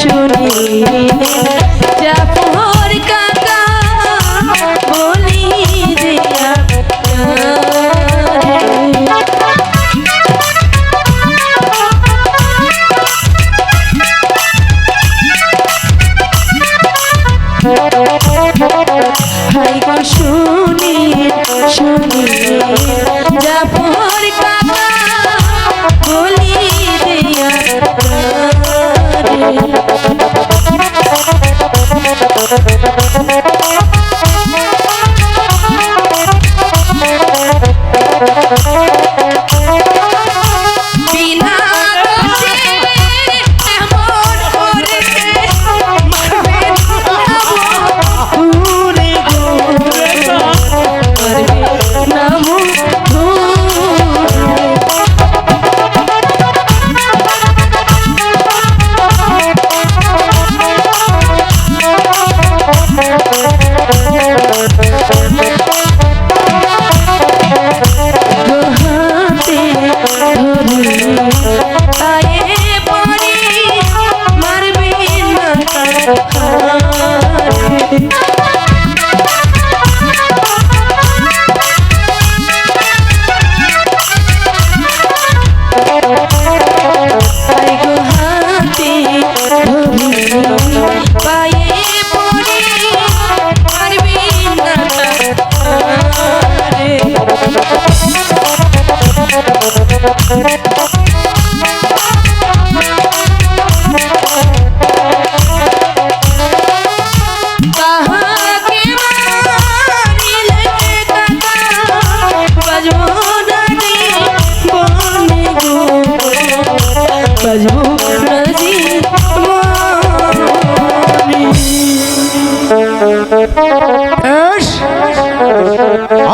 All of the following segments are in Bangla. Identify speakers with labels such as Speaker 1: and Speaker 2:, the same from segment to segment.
Speaker 1: শুনিলেন জাফর কাকা বলি যে হাই গো শুনিলেন জাফর কাকা বলি দিয়া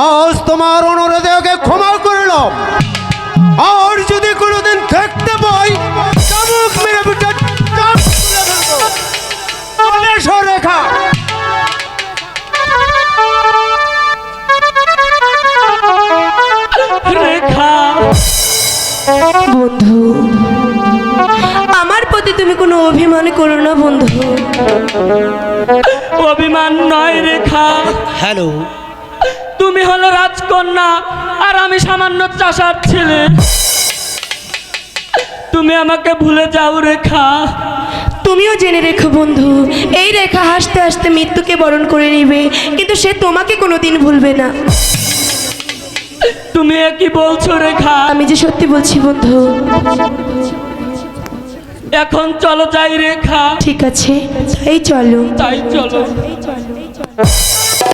Speaker 2: আজ তোমার অনুরোধে ওকে ক্ষমা করলাম। আর যদি কোনোদিন থাকতে পাই চাবুক মেরে পিঠে চাপ তুলে ফেলবো। চলে এসো রেখা।
Speaker 3: রেখা
Speaker 1: বন্ধু, আমার প্রতি তুমি কোনো অভিমান করো না বন্ধু।
Speaker 3: অভিমান নয় রেখা,
Speaker 2: হ্যালো,
Speaker 3: তুমি হলো রাজকন্যা আর আমি সামান্য চাষার ছেলে। তুমি আমাকে ভুলে যাও রেখা।
Speaker 1: তুমিও জেনে রেখো বন্ধু, এই রেখা হাসতে হাসতে মৃত্যুকে বরণ করে নিবে, কিন্তু সে তোমাকে কোনোদিন ভুলবে না।
Speaker 3: তুমি এ কি বলছো রেখা?
Speaker 1: আমি যে সত্যি বলছি বন্ধু।
Speaker 3: এখন চলো যাই রেখা।
Speaker 1: ঠিক আছে, এই চলো।
Speaker 3: তাই চলো।